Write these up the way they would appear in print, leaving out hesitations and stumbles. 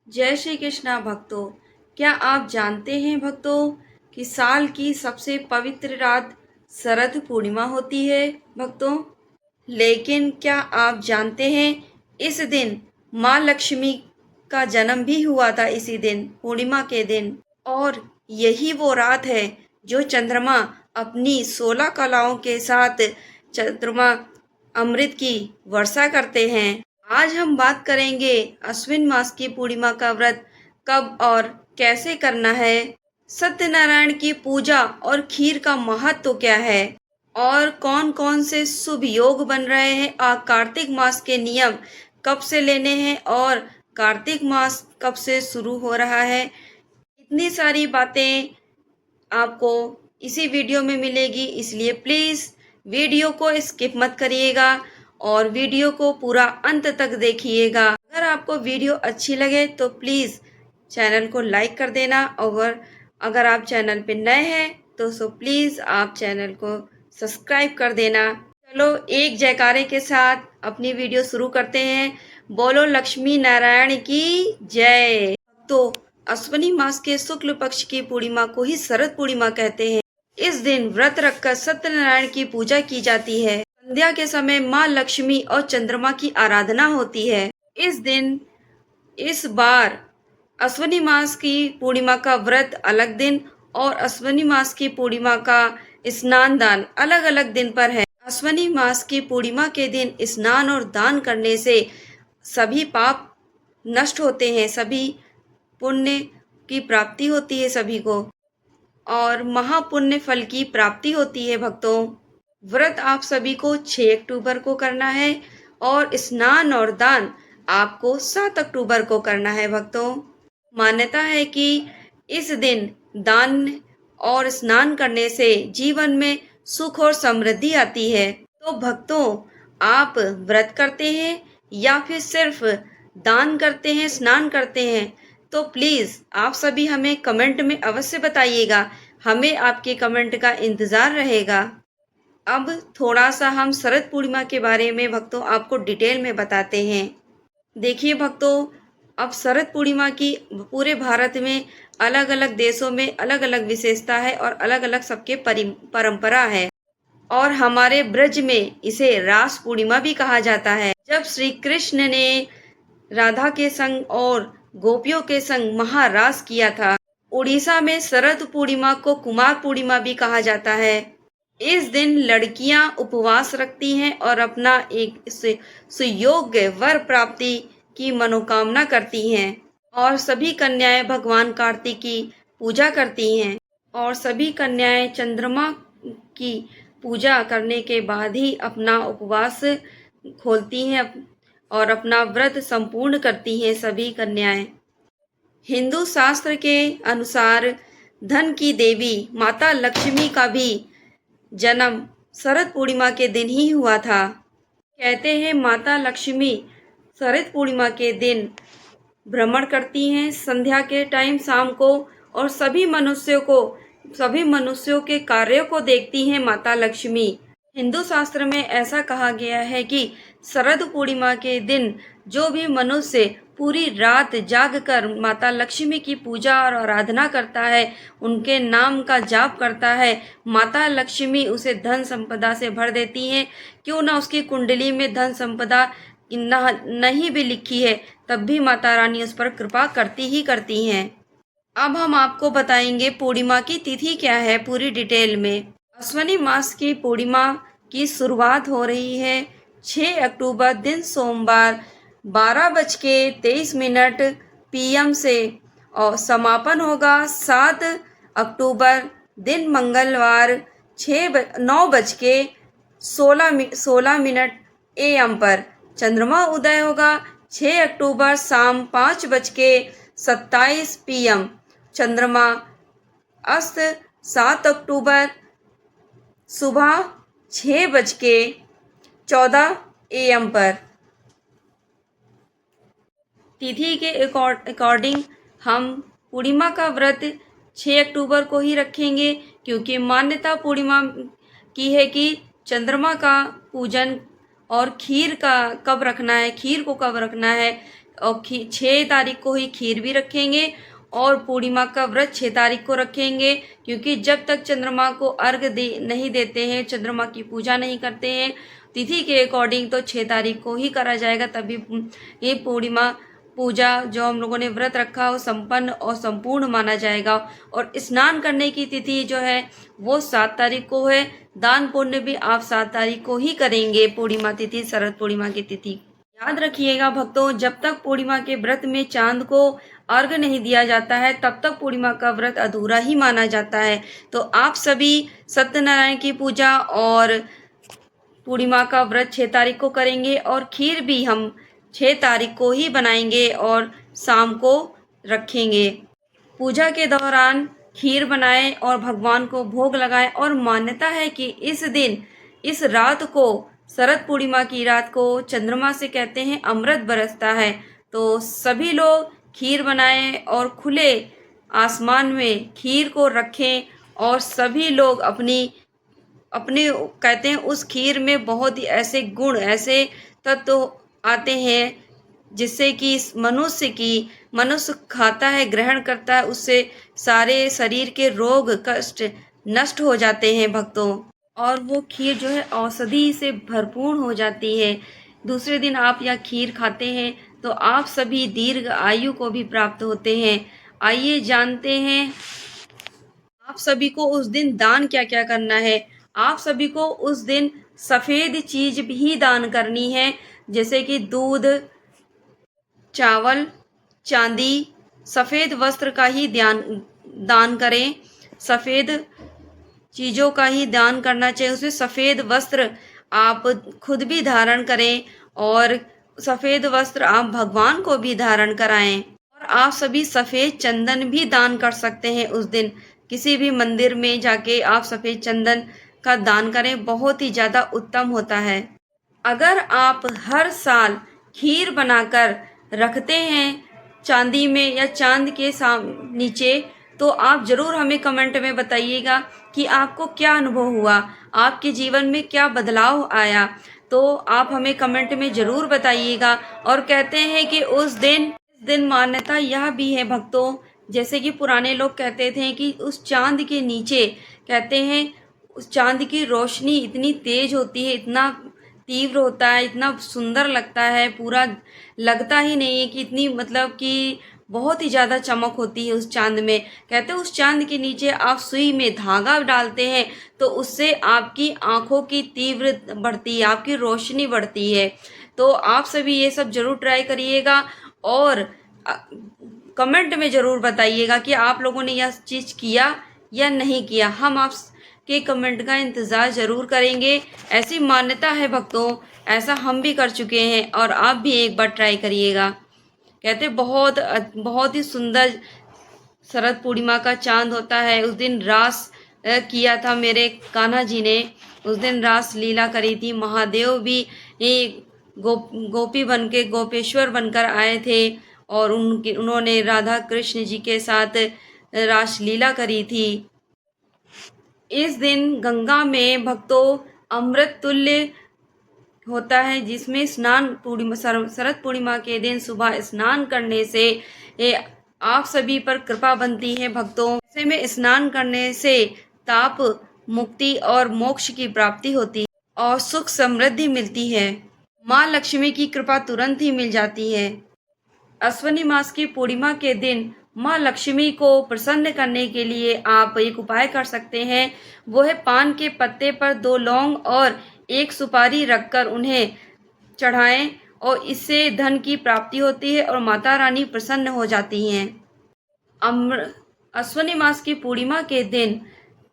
जय श्री कृष्णा भक्तों। क्या आप जानते हैं भक्तों कि साल की सबसे पवित्र रात शरद पूर्णिमा होती है भक्तों। लेकिन क्या आप जानते हैं इस दिन माँ लक्ष्मी का जन्म भी हुआ था इसी दिन पूर्णिमा के दिन। और यही वो रात है जो चंद्रमा अपनी 16 कलाओं के साथ चंद्रमा अमृत की वर्षा करते हैं। आज हम बात करेंगे अश्विन मास की पूर्णिमा का व्रत कब और कैसे करना है, सत्यनारायण की पूजा और खीर का महत्व क्या है, और कौन कौन से शुभ योग बन रहे हैं, और कार्तिक मास के नियम कब से लेने हैं और कार्तिक मास कब से शुरू हो रहा है। इतनी सारी बातें आपको इसी वीडियो में मिलेगी, इसलिए प्लीज़ वीडियो को स्किप मत करिएगा और वीडियो को पूरा अंत तक देखिएगा। अगर आपको वीडियो अच्छी लगे तो प्लीज़ चैनल को लाइक कर देना, और अगर आप चैनल पे नए हैं तो प्लीज़ आप चैनल को सब्सक्राइब कर देना। चलो एक जयकारे के साथ अपनी वीडियो शुरू करते हैं। बोलो लक्ष्मी नारायण की जय। तो अश्विनी मास के शुक्ल पक्ष की पूर्णिमा को ही शरद पूर्णिमा कहते हैं। इस दिन व्रत रखकर सत्यनारायण की पूजा की जाती है। संध्या के समय माँ लक्ष्मी और चंद्रमा की आराधना होती है। इस दिन इस बार अश्विनी मास की पूर्णिमा का व्रत अलग दिन और अश्विनी मास की पूर्णिमा का स्नान दान अलग अलग दिन पर है। अश्विनी मास की पूर्णिमा के दिन स्नान और दान करने से सभी पाप नष्ट होते हैं, सभी पुण्य की प्राप्ति होती है सभी को, और महापुण्य फल की प्राप्ति होती है भक्तों। व्रत आप सभी को 6 अक्टूबर को करना है और स्नान और दान आपको 7 अक्टूबर को करना है भक्तों। मान्यता है कि इस दिन दान और स्नान करने से जीवन में सुख और समृद्धि आती है। तो भक्तों, आप व्रत करते हैं या फिर सिर्फ दान करते हैं, स्नान करते हैं, तो प्लीज़ आप सभी हमें कमेंट में अवश्य बताइएगा। हमें आपके कमेंट का इंतज़ार रहेगा। अब थोड़ा सा हम शरद पूर्णिमा के बारे में भक्तों आपको डिटेल में बताते हैं। देखिए भक्तों, अब शरद पूर्णिमा की पूरे भारत में अलग अलग देशों में अलग अलग विशेषता है और अलग अलग सबके परंपरा है। और हमारे ब्रज में इसे रास पूर्णिमा भी कहा जाता है। जब श्री कृष्ण ने राधा के संग और गोपियों के संग महारास किया था। उड़ीसा में शरद पूर्णिमा को कुमार पूर्णिमा भी कहा जाता है। इस दिन लड़कियां उपवास रखती हैं और अपना एक सुयोग्य वर प्राप्ति की मनोकामना करती हैं, और सभी कन्याएं भगवान कार्तिक की पूजा करती हैं, और सभी कन्याएं चंद्रमा की पूजा करने के बाद ही अपना उपवास खोलती हैं और अपना व्रत संपूर्ण करती हैं सभी कन्याएं। हिंदू शास्त्र के अनुसार धन की देवी माता लक्ष्मी का भी जन्म शरद पूर्णिमा के दिन ही हुआ था। कहते हैं माता लक्ष्मी शरद पूर्णिमा के दिन भ्रमण करती हैं संध्या के टाइम शाम को, और सभी मनुष्यों के कार्यों को देखती हैं माता लक्ष्मी। हिंदू शास्त्र में ऐसा कहा गया है कि शरद पूर्णिमा के दिन जो भी मनुष्य पूरी रात जागकर माता लक्ष्मी की पूजा और आराधना करता है, उनके नाम का जाप करता है, माता लक्ष्मी उसे धन संपदा से भर देती हैं। क्यों ना उसकी कुंडली में धन संपदा नहीं भी लिखी है, तब भी माता रानी उस पर कृपा करती ही करती हैं। अब हम आपको बताएंगे पूर्णिमा की तिथि क्या है पूरी डिटेल में। अश्विनी मास की पूर्णिमा की शुरुआत हो रही है 6 अक्टूबर दिन सोमवार 12:23 PM से, और समापन होगा 7 अक्टूबर दिन मंगलवार 9:16 AM पर। चंद्रमा उदय होगा 6 अक्टूबर शाम 5:27 PM। चंद्रमा अस्त 7 अक्टूबर सुबह 6:14 AM पर। तिथि के अकॉर्डिंग हम पूर्णिमा का व्रत 6 अक्टूबर को ही रखेंगे, क्योंकि मान्यता पूर्णिमा की है कि चंद्रमा का पूजन और खीर का कब रखना है, खीर को कब रखना है, और 6 तारीख को ही खीर भी रखेंगे और पूर्णिमा का व्रत 6 तारीख को रखेंगे, क्योंकि जब तक चंद्रमा को अर्घ नहीं देते हैं, चंद्रमा की पूजा नहीं करते हैं तिथि के अकॉर्डिंग, तो 6 तारीख को ही करा जाएगा। तभी ये पूर्णिमा पूजा जो हम लोगों ने व्रत रखा वो संपन्न और संपूर्ण माना जाएगा। और स्नान करने की तिथि जो है वो 7 तारीख को है। दान पुण्य भी आप 7 तारीख को ही करेंगे, पूर्णिमा तिथि, शरद पूर्णिमा की तिथि। याद रखिएगा भक्तों, जब तक पूर्णिमा के व्रत में चांद को अर्घ नहीं दिया जाता है तब तक पूर्णिमा का व्रत अधूरा ही माना जाता है। तो आप सभी सत्यनारायण की पूजा और पूर्णिमा का व्रत 6 तारीख को करेंगे और खीर भी हम 6 तारीख को ही बनाएंगे और शाम को रखेंगे। पूजा के दौरान खीर बनाएं और भगवान को भोग लगाएं। और मान्यता है कि इस दिन, इस रात को, शरद पूर्णिमा की रात को चंद्रमा से कहते हैं अमृत बरसता है। तो सभी लोग खीर बनाएं और खुले आसमान में खीर को रखें और सभी लोग अपने कहते हैं उस खीर में बहुत ही ऐसे गुण, ऐसे तत्व आते हैं जिससे कि मनुष्य खाता है, ग्रहण करता है, उससे सारे शरीर के रोग कष्ट नष्ट हो जाते हैं भक्तों। और वो खीर जो है औषधि से भरपूर हो जाती है। दूसरे दिन आप यह खीर खाते हैं तो आप सभी दीर्घ आयु को भी प्राप्त होते हैं। आइए जानते हैं आप सभी को उस दिन दान क्या क्या करना है। आप सभी को उस दिन सफ़ेद चीज़ भी दान करनी है, जैसे कि दूध, चावल, चांदी, सफ़ेद वस्त्र का ही दान करें। सफ़ेद चीज़ों का ही दान करना चाहिए। उसमें सफ़ेद वस्त्र आप खुद भी धारण करें और सफ़ेद वस्त्र आप भगवान को भी धारण कराएं। और आप सभी सफ़ेद चंदन भी दान कर सकते हैं उस दिन। किसी भी मंदिर में जाके आप सफ़ेद चंदन का दान करें, बहुत ही ज़्यादा उत्तम होता है। अगर आप हर साल खीर बनाकर रखते हैं चांदी में या चांद के नीचे, तो आप ज़रूर हमें कमेंट में बताइएगा कि आपको क्या अनुभव हुआ, आपके जीवन में क्या बदलाव आया। तो आप हमें कमेंट में ज़रूर बताइएगा। और कहते हैं कि उस दिन मान्यता यह भी है भक्तों, जैसे कि पुराने लोग कहते थे कि उस चांद के नीचे, कहते हैं उस चांद की रोशनी इतनी तेज होती है, इतना तीव्र होता है, इतना सुंदर लगता है, पूरा लगता ही नहीं है कि इतनी, मतलब कि बहुत ही ज़्यादा चमक होती है उस चांद में। कहते हैं उस चांद के नीचे आप सुई में धागा डालते हैं तो उससे आपकी आँखों की तीव्र बढ़ती है, आपकी रोशनी बढ़ती है। तो आप सभी ये सब ज़रूर ट्राई करिएगा और कमेंट में ज़रूर बताइएगा कि आप लोगों ने यह चीज़ किया या नहीं किया। हम आप के कमेंट का इंतज़ार ज़रूर करेंगे। ऐसी मान्यता है भक्तों, ऐसा हम भी कर चुके हैं और आप भी एक बार ट्राई करिएगा। कहते बहुत ही सुंदर शरद पूर्णिमा का चांद होता है। उस दिन रास किया था मेरे कान्हा जी ने, उस दिन रास लीला करी थी। महादेव भी गोपी बन के, गोपेश्वर बनकर आए थे और उन्होंने राधा कृष्ण जी के साथ रास लीला करी थी। इस दिन गंगा में भक्तों अमृत तुल्य होता है, जिसमें शरद पूर्णिमा के दिन सुबह स्नान करने से आप सभी पर कृपा बनती है भक्तों। ऐसे में स्नान करने से ताप मुक्ति और मोक्ष की प्राप्ति होती है और सुख समृद्धि मिलती है। माँ लक्ष्मी की कृपा तुरंत ही मिल जाती है। अश्विनी मास की पूर्णिमा के दिन माँ लक्ष्मी को प्रसन्न करने के लिए आप एक उपाय कर सकते हैं। वो है पान के पत्ते पर 2 लौंग और 1 सुपारी रखकर उन्हें चढ़ाएं और इससे धन की प्राप्ति होती है और माता रानी प्रसन्न हो जाती हैं। अश्विनी मास की पूर्णिमा के दिन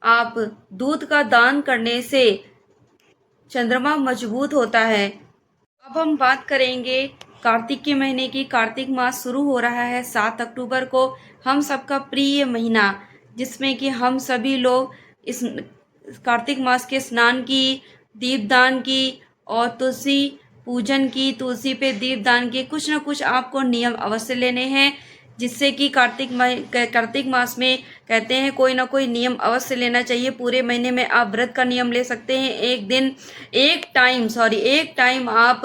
आप दूध का दान करने से चंद्रमा मजबूत होता है। अब हम बात करेंगे कार्तिक के महीने की। कार्तिक मास शुरू हो रहा है 7 अक्टूबर को, हम सबका प्रिय महीना, जिसमें कि हम सभी लोग इस कार्तिक मास के स्नान की, दीपदान की और तुलसी पूजन की, तुलसी पे दीपदान के कुछ न कुछ आपको नियम अवश्य लेने हैं। जिससे कि कार्तिक मास में कहते हैं कोई ना कोई नियम अवश्य लेना चाहिए। पूरे महीने में आप व्रत का नियम ले सकते हैं। एक टाइम आप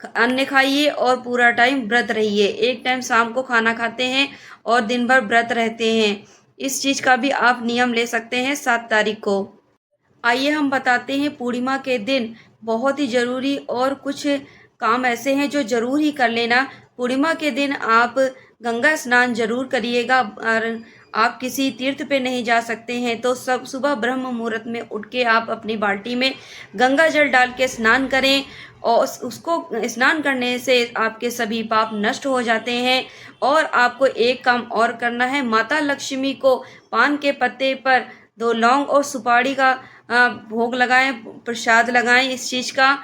अन्न खाइए और पूरा टाइम व्रत रहिए। एक टाइम शाम को खाना खाते हैं और दिन भर व्रत रहते हैं। इस चीज़ का भी आप नियम ले सकते हैं 7 तारीख को। आइए हम बताते हैं पूर्णिमा के दिन बहुत ही ज़रूरी और कुछ काम ऐसे हैं जो ज़रूर ही कर लेना। पूर्णिमा के दिन आप गंगा स्नान ज़रूर करिएगा। और आप किसी तीर्थ पे नहीं जा सकते हैं तो सब सुबह ब्रह्म मुहूर्त में उठ के आप अपनी बाल्टी में गंगा जल डाल के स्नान करें और उसको स्नान करने से आपके सभी पाप नष्ट हो जाते हैं। और आपको एक काम और करना है, माता लक्ष्मी को पान के पत्ते पर 2 लौंग और सुपारी का भोग लगाएं, प्रसाद लगाएं इस चीज़ का।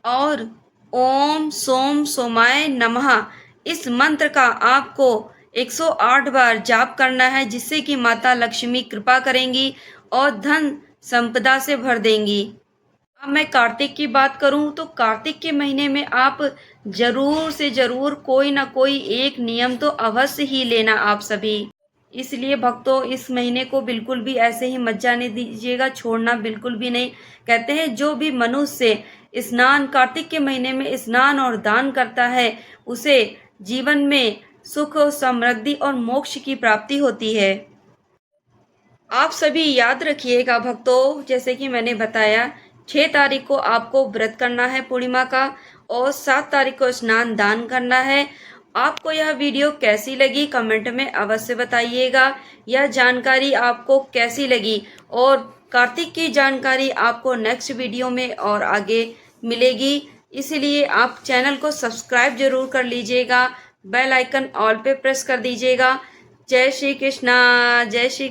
और ओम सोम सोमाय नमः इस मंत्र का आपको 108 बार जाप करना है, जिससे कि माता लक्ष्मी कृपा करेंगी और धन संपदा से भर देंगी। अब मैं कार्तिक की बात करूं तो कार्तिक के महीने में आप जरूर से जरूर कोई ना कोई एक नियम तो अवश्य ही लेना आप सभी। इसलिए भक्तों, इस महीने को बिल्कुल भी ऐसे ही मत जाने दीजिएगा, छोड़ना बिल्कुल भी नहीं। कहते हैं जो भी मनुष्य स्नान कार्तिक के महीने में स्नान और दान करता है उसे जीवन में सुख समृद्धि और मोक्ष की प्राप्ति होती है। आप सभी याद रखिएगा भक्तों, जैसे कि मैंने बताया 6 तारीख को आपको व्रत करना है पूर्णिमा का और 7 तारीख को स्नान दान करना है। आपको यह वीडियो कैसी लगी कमेंट में अवश्य बताइएगा। यह जानकारी आपको कैसी लगी और कार्तिक की जानकारी आपको नेक्स्ट वीडियो में और आगे मिलेगी। इसलिए आप चैनल को सब्सक्राइब जरूर कर लीजिएगा, बेल आइकन ऑल पे प्रेस कर दीजिएगा। जय श्री कृष्णा, जय श्री